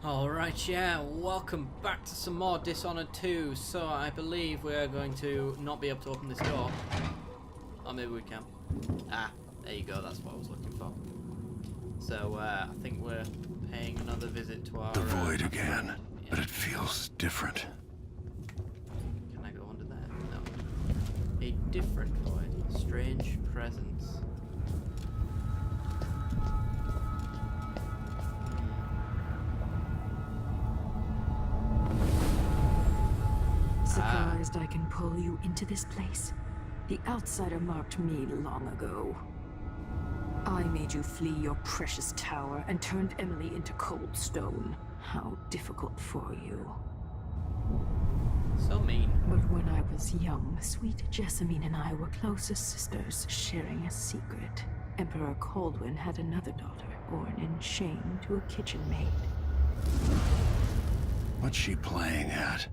Alright, yeah, welcome back to some more Dishonored 2. So I believe we are going to not be able to open this door. Or maybe we can. Ah, there you go, that's what I was looking for. So I think we're paying another visit to our... The void again, yeah. But it feels different. Can I go under there? No. A different void. Strange presence. Surprised I can pull you into this place? The outsider marked me long ago. I made you flee your precious tower and turned Emily into cold stone. How difficult for you. So mean. But when I was young, sweet Jessamine and I were close as sisters, sharing a secret. Emperor Kaldwin had another daughter, born in shame to a kitchen maid. What's she playing at?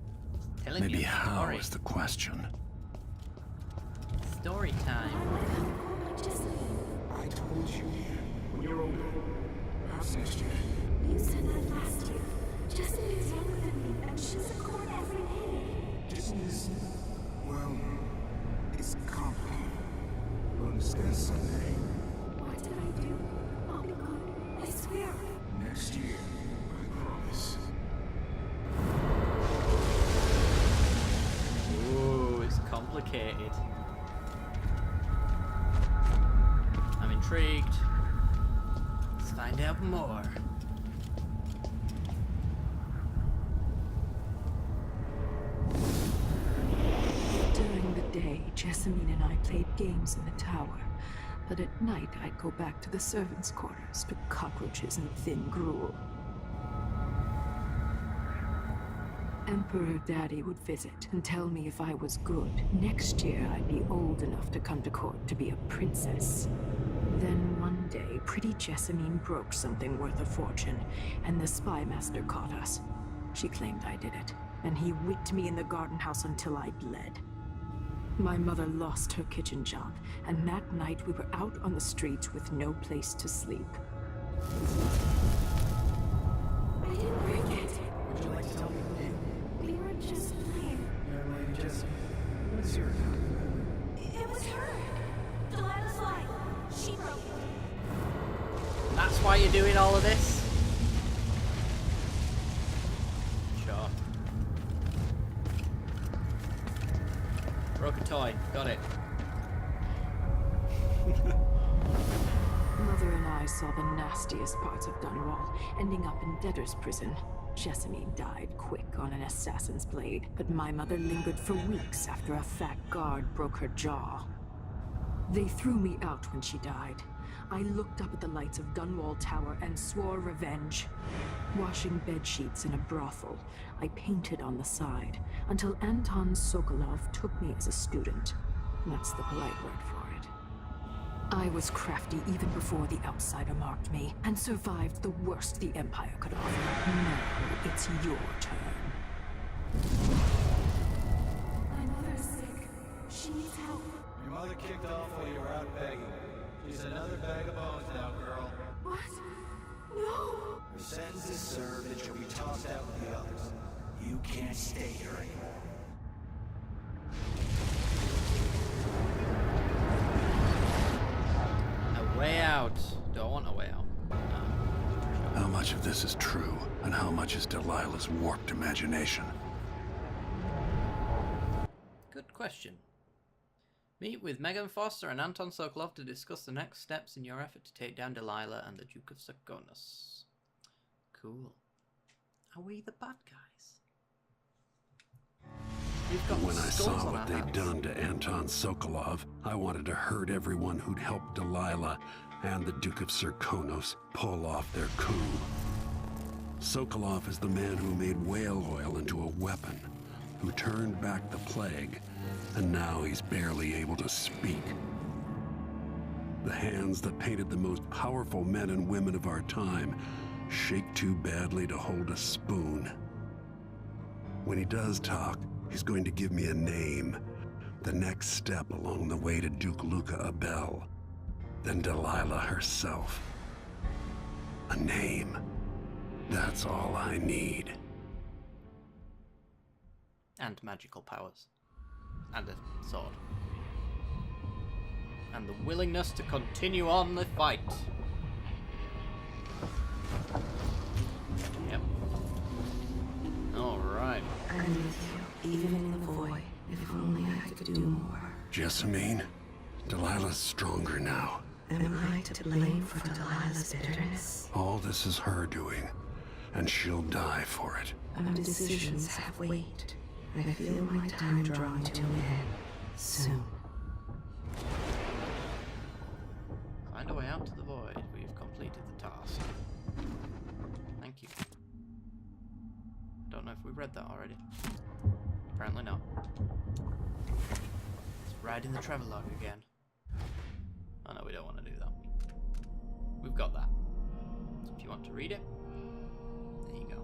Maybe how is the question. Story time. I told you when you're older. How's next year? You said that last year. Jessamine is younger than me, and she's a court every day. Disney's, well, it's complicated. You'll understand someday. What did I do? I'll be good. I swear. Next year, I promise. Ooh, it's complicated. I'm intrigued. Let's find out more. During the day, Jessamine and I played games in the tower. But at night, I'd go back to the servants' quarters to cockroaches and thin gruel. Emperor Daddy would visit and tell me if I was good. Next year, I'd be old enough to come to court to be a princess. Then one day, pretty Jessamine broke something worth a fortune, and the spy master caught us. She claimed I did it, and he whipped me in the garden house until I bled. My mother lost her kitchen job, and that night we were out on the streets with no place to sleep. I didn't break it. Would you like to tell me your name? We were just playing. Young lady Jessamine. What's your It was her. Delilah's lie. She broke it. That's why you're doing all of this? Sure. Broke a toy. Got it. Mother and I saw the nastiest parts of Dunwall, ending up in debtor's prison. Jessamine died quick on an assassin's blade, but my mother lingered for weeks after a fat guard broke her jaw. They threw me out when she died. I looked up at the lights of Dunwall Tower and swore revenge. Washing bedsheets in a brothel, I painted on the side, until Anton Sokolov took me as a student. That's the polite word for it. I was crafty even before the outsider marked me, and survived the worst the Empire could offer. Now it's your turn. My mother's sick. She needs help. Your mother kicked off while you were out begging. She's another bag of bones now, girl. What? No! Her sentence is served and she'll be tossed out with the others. You can't stay here anymore. A way out. Don't want a way out. No. How much of this is true, and how much is Delilah's warped imagination? Good question. Meet with Megan Foster and Anton Sokolov to discuss the next steps in your effort to take down Delilah and the Duke of Sarkonos. Cool. Are we the bad guys? We've got When I skulls saw on what our they'd hands. done to Anton Sokolov, I wanted to hurt everyone who'd helped Delilah and the Duke of Sarkonos pull off their coup. Sokolov is the man who made whale oil into a weapon, who turned back the plague, and now he's barely able to speak. The hands that painted the most powerful men and women of our time shake too badly to hold a spoon. When he does talk, he's going to give me a name, the next step along the way to Duke Luca Abel, then Delilah herself. A name. That's all I need. And magical powers. And a sword. And the willingness to continue on the fight. Yep. Alright. I'm with you, even in the void. If only I could do more. Jessamine, Delilah's stronger now. Am I to blame for Delilah's bitterness? All this is her doing, and she'll die for it. Our decisions have weight. I feel my time drawing to an end. Soon. Find a way out to the void. We've completed the task. Thank you. Don't know if we read that already. Apparently not. Let's ride in the travelogue again. Oh no, we don't want to do that. We've got that. So if you want to read it, there you go.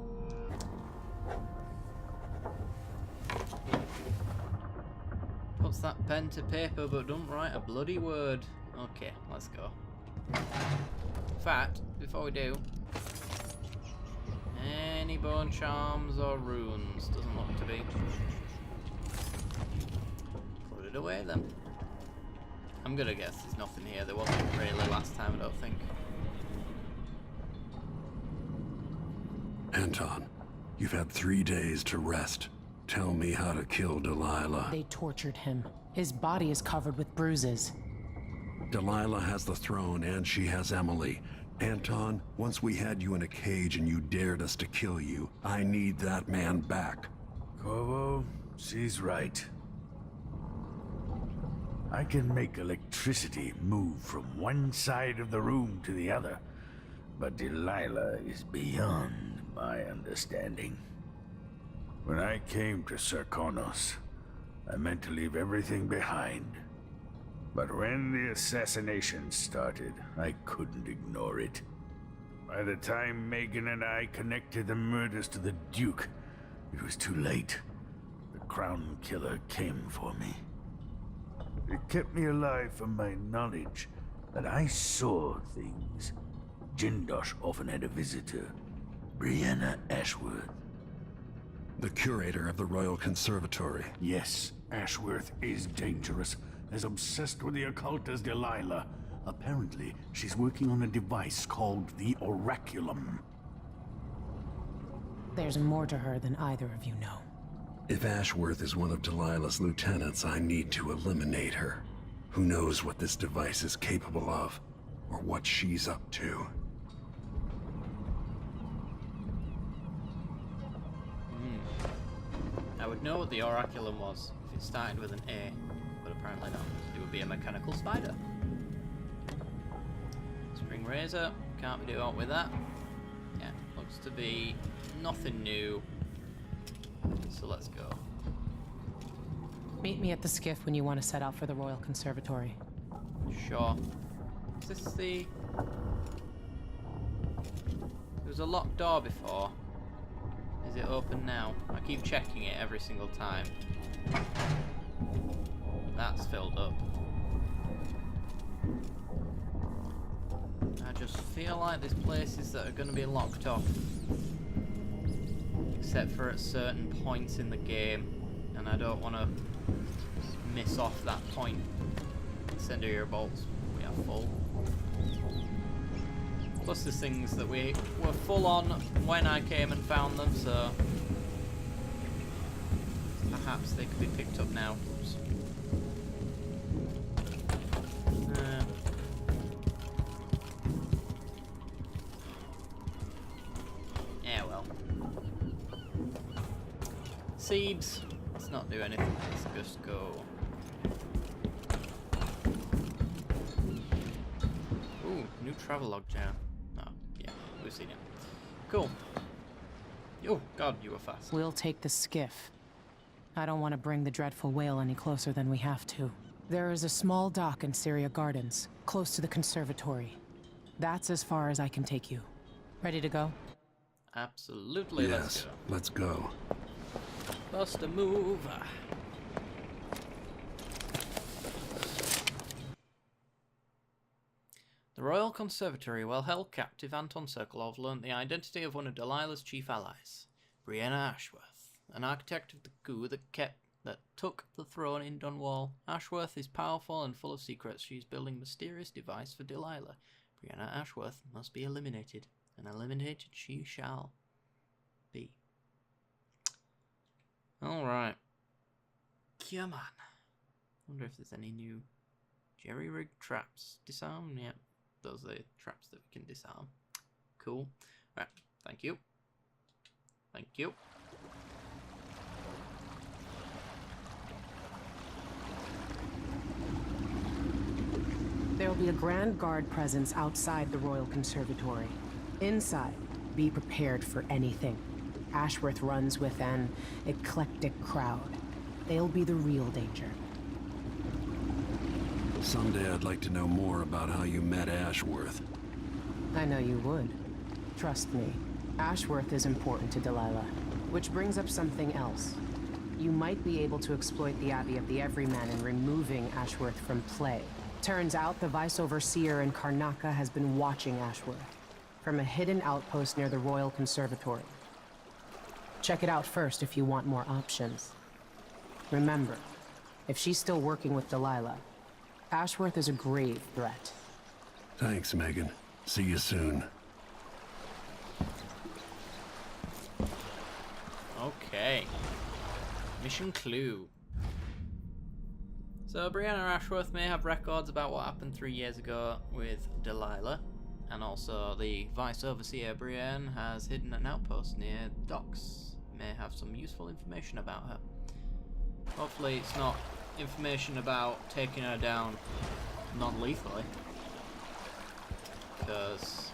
Puts that pen to paper but don't write a bloody word. Okay, let's go. In fact, before we do, any bone charms or runes? Doesn't look to be. Put it away then. I'm gonna guess there's nothing here. There wasn't really last time, I don't think. Anton, you've had 3 days to rest. Tell me how to kill Delilah. They tortured him. His body is covered with bruises. Delilah has the throne and she has Emily. Anton, once we had you in a cage and you dared us to kill you, I need that man back. Corvo, she's right. I can make electricity move from one side of the room to the other, but Delilah is beyond my understanding. When I came to Serkonos, I meant to leave everything behind. But when the assassinations started, I couldn't ignore it. By the time Megan and I connected the murders to the Duke, it was too late. The Crown Killer came for me. It kept me alive from my knowledge that I saw things. Jindosh often had a visitor, Brianna Ashworth. The curator of the Royal Conservatory. Yes, Ashworth is dangerous, as obsessed with the occult as Delilah. Apparently, she's working on a device called the Oraculum. There's more to her than either of you know. If Ashworth is one of Delilah's lieutenants, I need to eliminate her. Who knows what this device is capable of, or what she's up to. I would know what the Oraculum was if it started with an A, but apparently not. It would be a mechanical spider. Spring razor, can't do out with that. Yeah, looks to be nothing new. So let's go. Meet me at the skiff when you want to set out for the Royal Conservatory. Sure. Is this the... There was a locked door before. Is it open now? I keep checking it every single time. That's filled up. I just feel like there's places that are going to be locked off. Except for at certain points in the game. And I don't want to miss off that point. Incendiary bolts. We are full. Plus there's things that we were full on when I came and found them, so perhaps they could be picked up now. Oops. Yeah, well. Seeds. Let's not do anything. Let's just go. Ooh, new travelogue jam. Oh, yeah, we've seen it. Cool. Oh, God, you were fast. We'll take the skiff. I don't want to bring the dreadful whale any closer than we have to. There is a small dock in Syria Gardens, close to the conservatory. That's as far as I can take you. Ready to go? Absolutely, Yes, let's go. let's go. Bust a move. The Royal Conservatory, while held captive, Anton Sokolov learnt the identity of one of Delilah's chief allies, Brianna Ashworth, an architect of the coup that took the throne in Dunwall. Ashworth is powerful and full of secrets. She is building a mysterious device for Delilah. Brianna Ashworth must be eliminated, and eliminated she shall be. Alright. Come on. Wonder if there's any new jerry-rigged traps. Disarm? Yeah. Those are the traps that we can disarm. Cool. Right. Thank you. Thank you. There will be a Grand Guard presence outside the Royal Conservatory. Inside, be prepared for anything. Ashworth runs with an eclectic crowd. They'll be the real danger. Someday I'd like to know more about how you met Ashworth. I know you would. Trust me. Ashworth is important to Delilah. Which brings up something else. You might be able to exploit the Abbey of the Everyman in removing Ashworth from play. Turns out the Vice Overseer in Karnaca has been watching Ashworth from a hidden outpost near the Royal Conservatory. Check it out first if you want more options. Remember, if she's still working with Delilah, Ashworth is a grave threat. Thanks, Megan. See you soon. Okay. Mission clue. So Brianna Ashworth may have records about what happened 3 years ago with Delilah, and also the Vice Overseer Brienne has hidden an outpost near docks. May have some useful information about her. Hopefully it's not information about taking her down non-lethally, because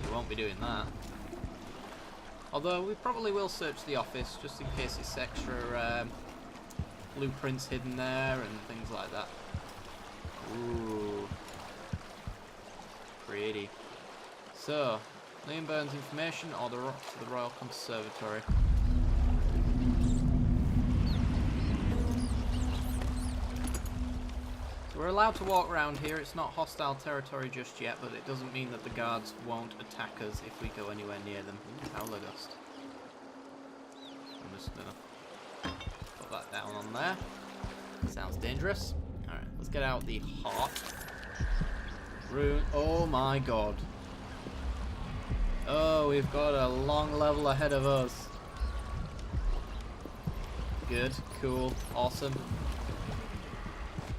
we won't be doing that. Although we probably will search the office just in case it's extra blueprints hidden there and things like that. Ooh. Pretty. So, Liam Burns information or the rock to the Royal Conservatory. So we're allowed to walk around here. It's not hostile territory just yet, but it doesn't mean that the guards won't attack us if we go anywhere near them. Ooh, Howler Dust. I'm just gonna put that down on there. Sounds dangerous. Alright, let's get out the heart. Rune. Oh my god. Oh, we've got a long level ahead of us. Good, cool, awesome.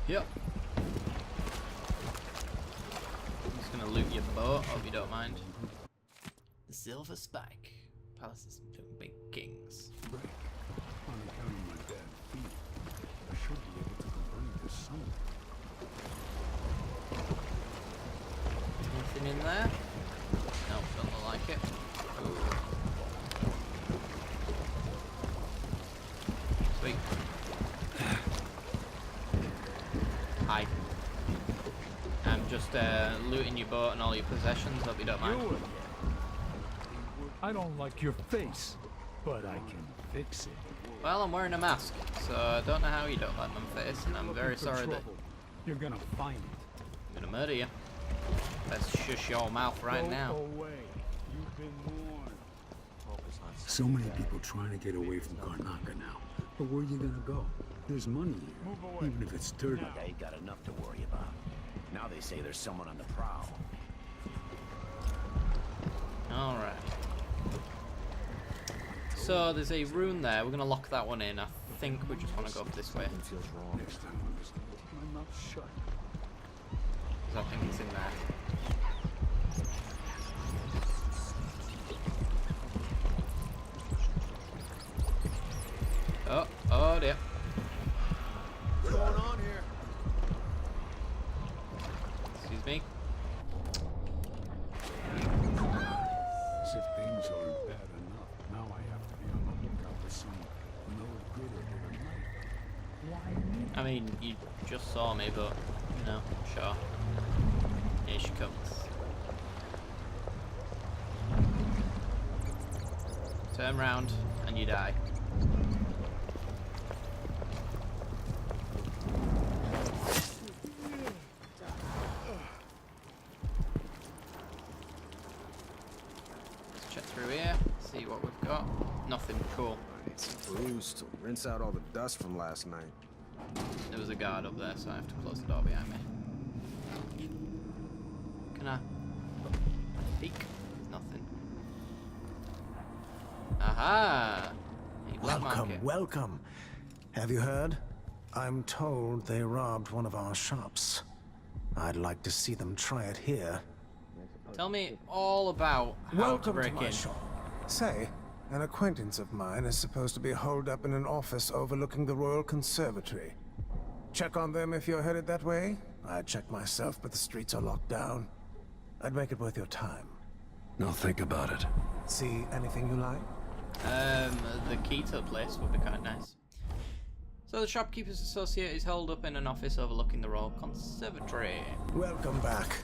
Yep. I'm just gonna loot your boat, hope you don't mind. The Silver Spike. Palaces doing big kings. On account of my bad feet, I should be able to convert it to something. Anything in there? Nope, don't look like it. Ooh. Sweet. Hi. I'm just looting your boat and all your possessions, hope you don't mind. I don't like your face, but I can fix it. Well, I'm wearing a mask, so I don't know how you don't like my face, and I'm very sorry that You're gonna find it. I'm gonna murder you. Let's shush your mouth right now. Away. You've been warned. So many people trying to get away from Karnaca now. But where are you gonna go? There's money here, Move away. even if it's dirty. They got enough to worry about. Now they say there's someone on the prowl. Alright. So there's a rune there, we're gonna lock that one in. I think we just want to go this way. Feels wrong. Next time I'm just gonna keep my mouth shut. Because I think it's in there. Oh dear. What's going on here? Excuse me. As if things aren't bad enough, now I have to be on the lookout for some no-gooder overnight. I mean, you just saw me, but no, sure. Here she comes. Turn round and you die. Nothing. Cool. Bruise to rinse out all the dust from last night. There was a guard up there, so I have to close the door behind me. Can I peek? Nothing. Aha! A black market. Welcome. Have you heard? I'm told they robbed one of our shops. I'd like to see them try it here. Tell me all about how Welcome to break my in. shop. Say, an acquaintance of mine is supposed to be holed up in an office overlooking the Royal Conservatory. Check on them if you're headed that way. I'd check myself, but the streets are locked down. I'd make it worth your time. Now think about it. See anything you like? The key to the place would be quite nice. So the shopkeeper's associate is holed up in an office overlooking the Royal Conservatory. Welcome back.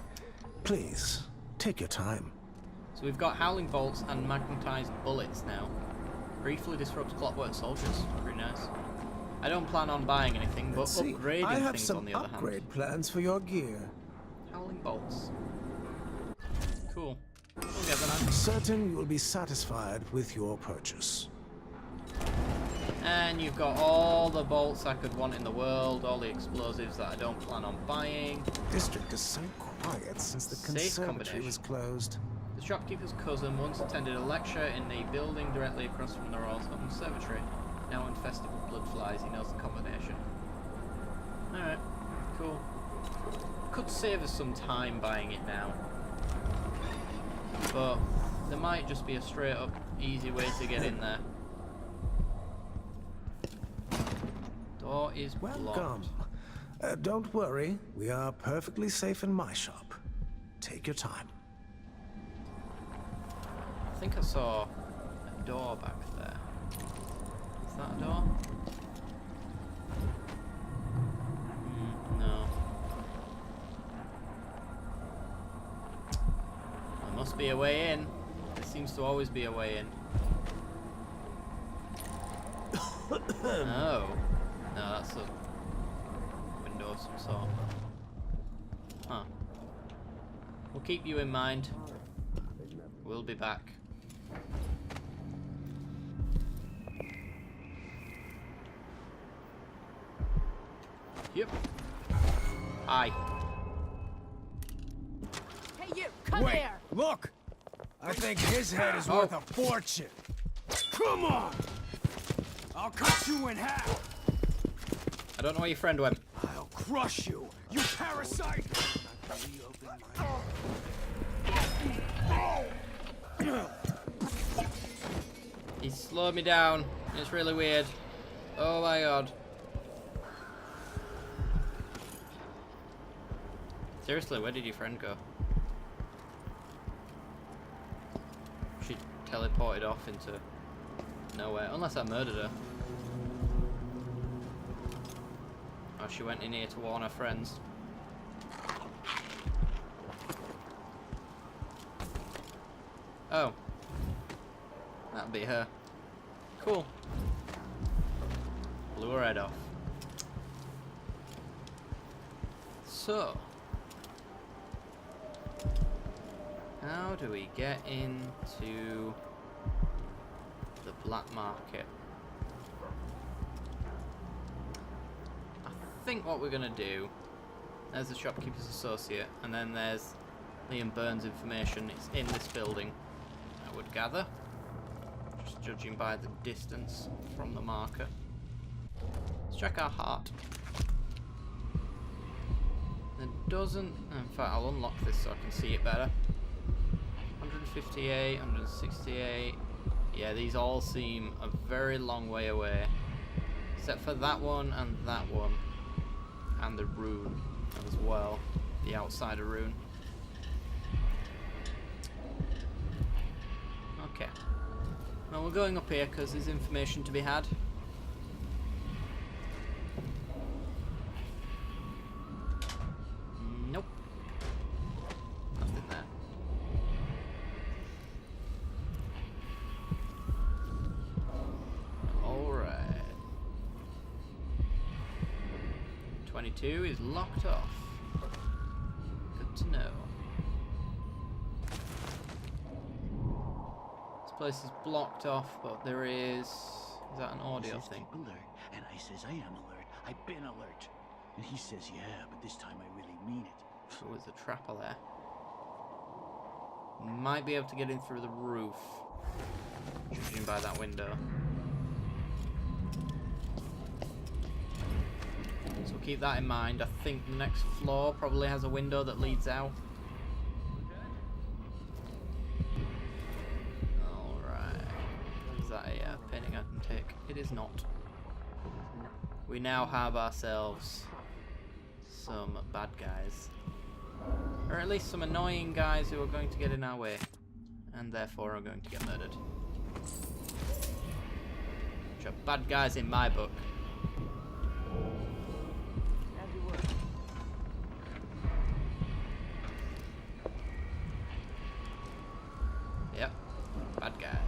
Please, take your time. So we've got howling bolts and magnetized bullets now. Briefly disrupts clockwork soldiers. Pretty nice. I don't plan on buying anything, but upgrading I have things some on the other hand. upgrade plans for your gear. Howling bolts. Cool. We'll get them I'm out. certain you will be satisfied with your purchase. And you've got all the bolts I could want in the world, all the explosives that I don't plan on buying. The district is so quiet since the Safe conservatory was combination. closed. The shopkeeper's cousin once attended a lecture in the building directly across from the Royal Conservatory. Now infested with blood flies, he knows the combination. Alright, cool. Could save us some time buying it now. But there might just be a straight up easy way to get in there. Door is Welcome. blocked. Don't worry, we are perfectly safe in my shop. Take your time. I think I saw a door back there. Is that a door? No. There must be a way in. There seems to always be a way in. Oh. No, that's a window of some sort. Huh. We'll keep you in mind. We'll be back. Yep. Hi. Hey you, come Wait, here! look! I think his head is worth a fortune. Come on! I'll cut you in half. I don't know where your friend went. I'll crush you, you parasite! He slowed me down. It's really weird. Oh my god. Seriously, where did your friend go? She teleported off into nowhere. Unless I murdered her. Oh, she went in here to warn her friends. Oh. That'll be her. Cool. Blew her head off. So. How do we get into the black market? I think what we're gonna do, there's the shopkeeper's associate, and then there's Liam Burns' information. It's in this building, I would gather, just judging by the distance from the marker. Let's check our heart. It doesn't, in fact I'll unlock this so I can see it better. 158, 168. Yeah, these all seem a very long way away. Except for that one, and the rune as well. The outsider rune. Okay. Well, we're going up here because there's information to be had. Nope. Nothing there. Alright. 22 is locked off. Good to know. place is blocked off, but there is... Is that an audio thing? Alert, and I says I am alert. I've been alert. And he says, yeah, but this time I really mean it. So there's a trapper there. Might be able to get in through the roof, judging by that window. So keep that in mind. I think the next floor probably has a window that leads out. Alright. Is that a painting I can take? It is not. We now have ourselves some bad guys. Or at least some annoying guys who are going to get in our way. And therefore are going to get murdered. Which are bad guys in my book. Yep. Bad guys.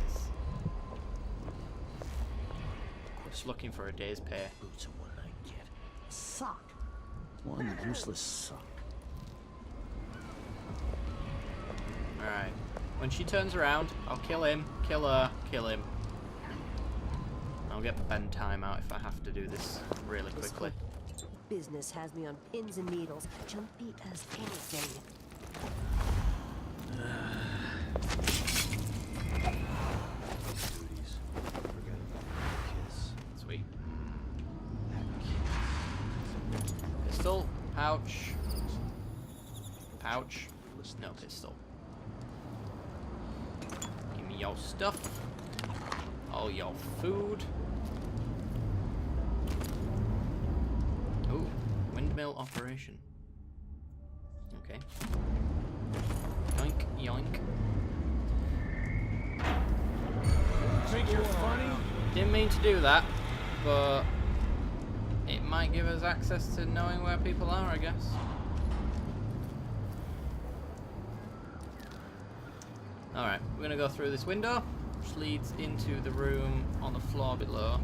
Just looking for a day's pay. Boots, and what did I get? A sock. One useless sock. Alright. When she turns around, I'll kill him, kill her, kill him. I'll get pen time out if I have to do this really quickly. Business has me on pins and needles, jumpy as anything. Sweet. Pistol, pouch. Pouch. No pistol. Give me your stuff. All your food. Ooh, windmill operation. Okay. Yoink, yoink. Think you're funny? Didn't mean to do that, but it might give us access to knowing where people are, I guess. Alright, we're gonna go through this window, which leads into the room on the floor below.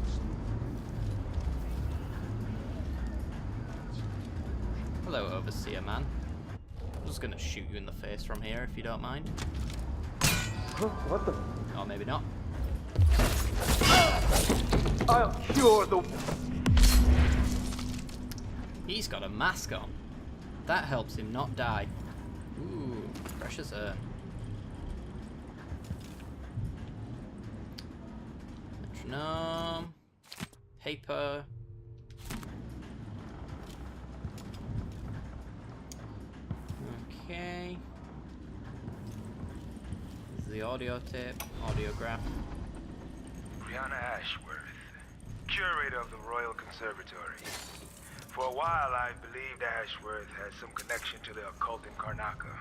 Hello, Overseer Man. I'm just gonna shoot you in the face from here if you don't mind. What the? Or maybe not. I'll cure the... He's got a mask on. That helps him not die. Ooh, precious urn. Metronome. Paper. Okay. This is the audio tape, audiograph. Brianna Ashworth, curator of the Royal Conservatory. For a while, I believed Ashworth has some connection to the occult in Karnaca.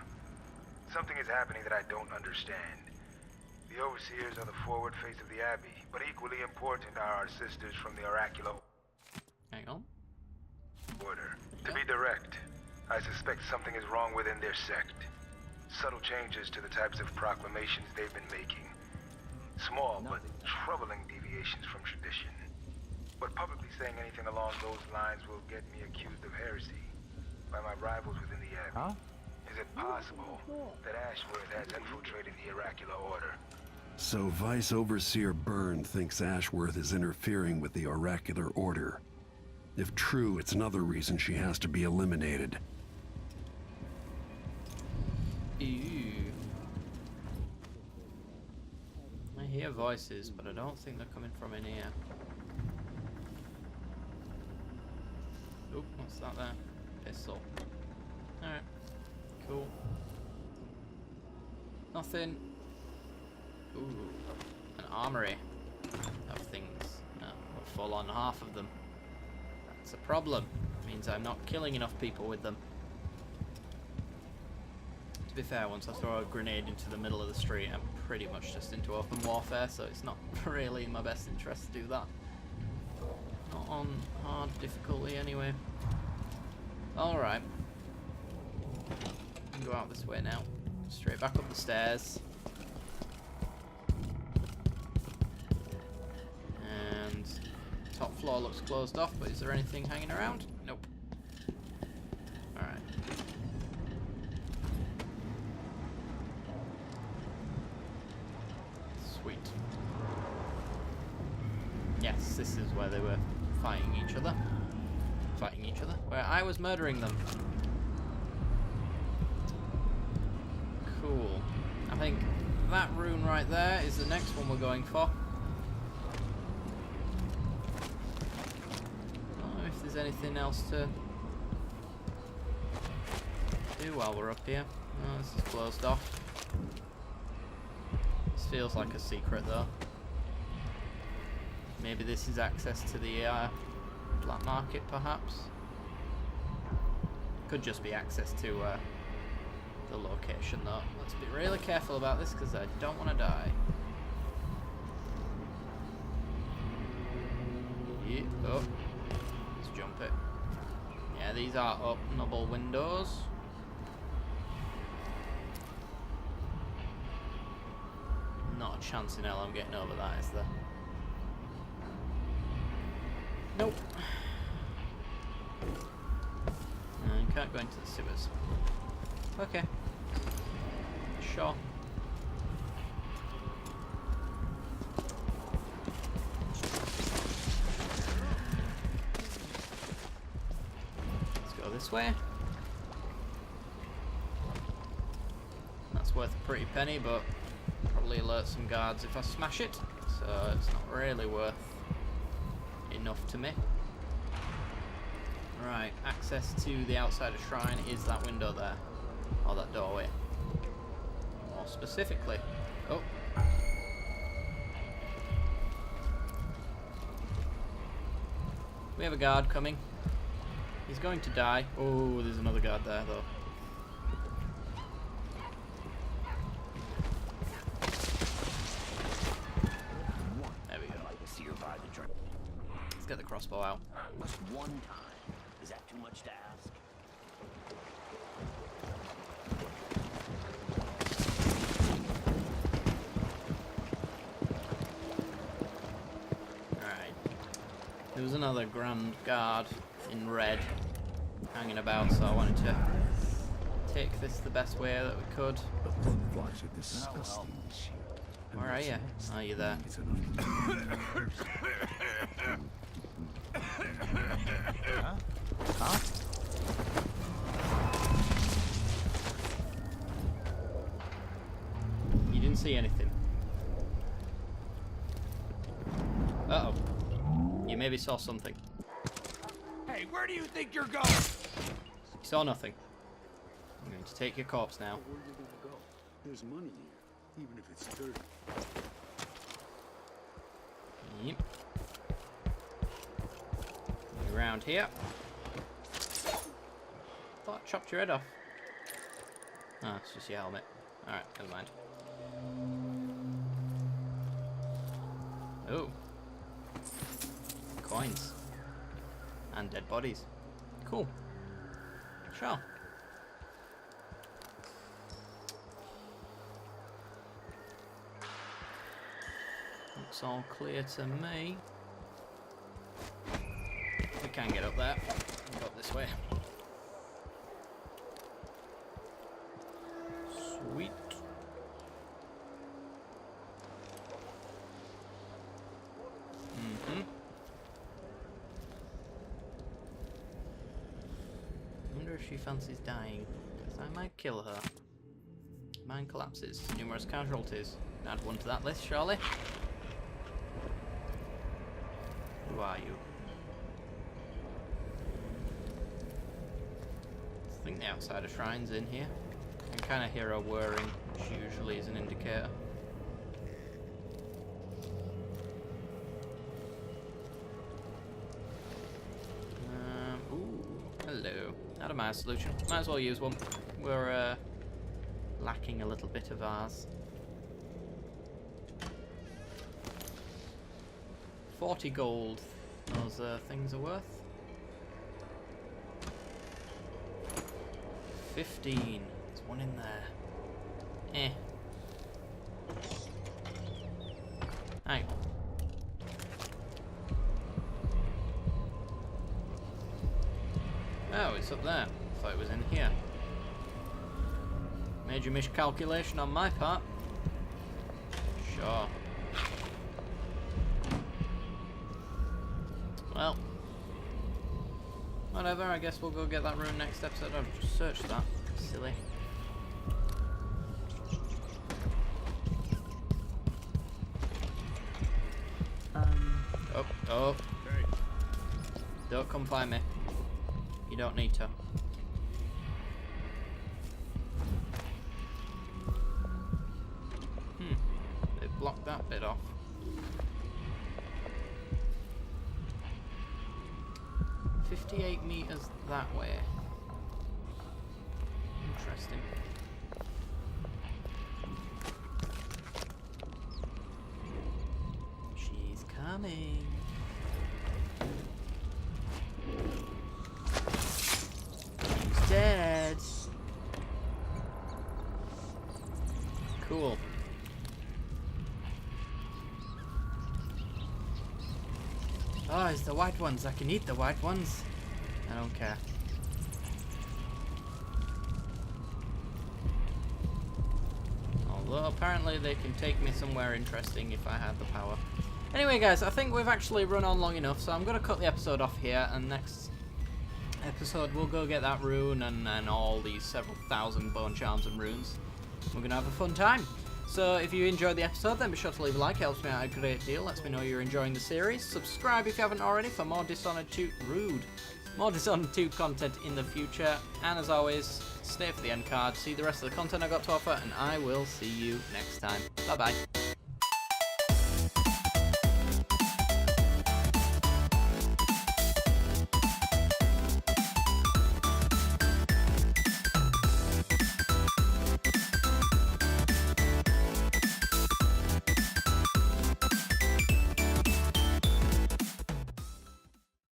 Something is happening that I don't understand. The overseers are the forward face of the Abbey, but equally important are our sisters from the oracular Hang on. order. To be direct, I suspect something is wrong within their sect. Subtle changes to the types of proclamations they've been making. Small but troubling deviations from tradition. But publicly saying anything along those lines will get me accused of heresy by my rivals within the Abbey. Huh? Is it possible that Ashworth has infiltrated the oracular order? So Vice Overseer Byrne thinks Ashworth is interfering with the oracular order. If true, it's another reason she has to be eliminated. Ew. I hear voices, but I don't think they're coming from in here. Oh, what's that there? Pistol. Alright. Cool. Nothing. Ooh. An armory of things. Full on half of them. That's a problem. It means I'm not killing enough people with them. To be fair, once I throw a grenade into the middle of the street, I'm pretty much just into open warfare, so it's not really in my best interest to do that. Not on hard difficulty anyway. Alright. Go out this way now. Straight back up the stairs. And top floor looks closed off, but is there anything hanging around? Nope. Alright. Sweet. Yes, this is where they were fighting each other. Where I was murdering them. Cool. I think that rune right there is the next one we're going for. I don't know if there's anything else to do while we're up here. Oh, this is closed off. This feels like a secret though. Maybe this is access to the black market, perhaps. Could just be access to the location though. Let's be really careful about this because I don't want to die. Yeah. Oh, let's jump it. Yeah, these are openable windows. Not a chance in hell I'm getting over that, is there? Nope. No, you can't go into the sewers. Okay. Sure. Let's go this way. That's worth a pretty penny, but probably alert some guards if I smash it, so it's not really worth enough to me. Right, access to the outside of shrine is that window there, or that doorway. More specifically, oh, we have a guard coming. He's going to die. Oh, there's another guard there though. Get the crossbow out. Just one time. Is that too much to ask? Alright. There was another Grand Guard in red hanging about, so I wanted to take this the best way that we could. The blood flies are disgusting this year. Where are you? Are you there? Huh? You didn't see anything. Uh-oh. You maybe saw something. Hey, where do you think you're going? You saw nothing. I'm going to take your corpse now. Where are you gonna go? There's money here, even if it's dirty. Yep. Around here. Thought I chopped your head off. Ah, it's just your helmet. Alright, never mind. Oh. Coins. And dead bodies. Cool. Sure. Looks all clear to me. We can get up there. Go up this way. Sweet. Wonder if she fancies dying, because I might kill her. Mine collapses. Numerous casualties. Add one to that list, surely. Who are you? I think the outside of shrine's in here. I can kind of hear a whirring, which usually is an indicator. Ooh, hello. Out of my solution. Might as well use one. We're lacking a little bit of ours. 40 gold. Those things are worth. 15. There's one in there. Eh. Hey. Oh, it's up there. Thought it was in here. Major miscalculation on my part. Sure. Well, whatever, I guess we'll go get that rune next episode. I've just searched that. Silly. Oh. Hey. Don't come find me. You don't need to. They blocked that bit off. "58 meters that way." Interesting. She's coming. She's dead. Cool. Oh, it's the white ones. I can eat the white ones. I don't care. Although apparently they can take me somewhere interesting if I had the power. Anyway guys, I think we've actually run on long enough, so I'm going to cut the episode off here, and next episode we'll go get that rune and all these several thousand bone charms and runes. We're going to have a fun time. So if you enjoyed the episode, then be sure to leave a like. It helps me out a great deal. Lets me know you're enjoying the series. Subscribe if you haven't already for more Dishonored 2 more Dishonored 2 content in the future. And as always, stay for the end card, see the rest of the content I got to offer, and I will see you next time. Bye bye.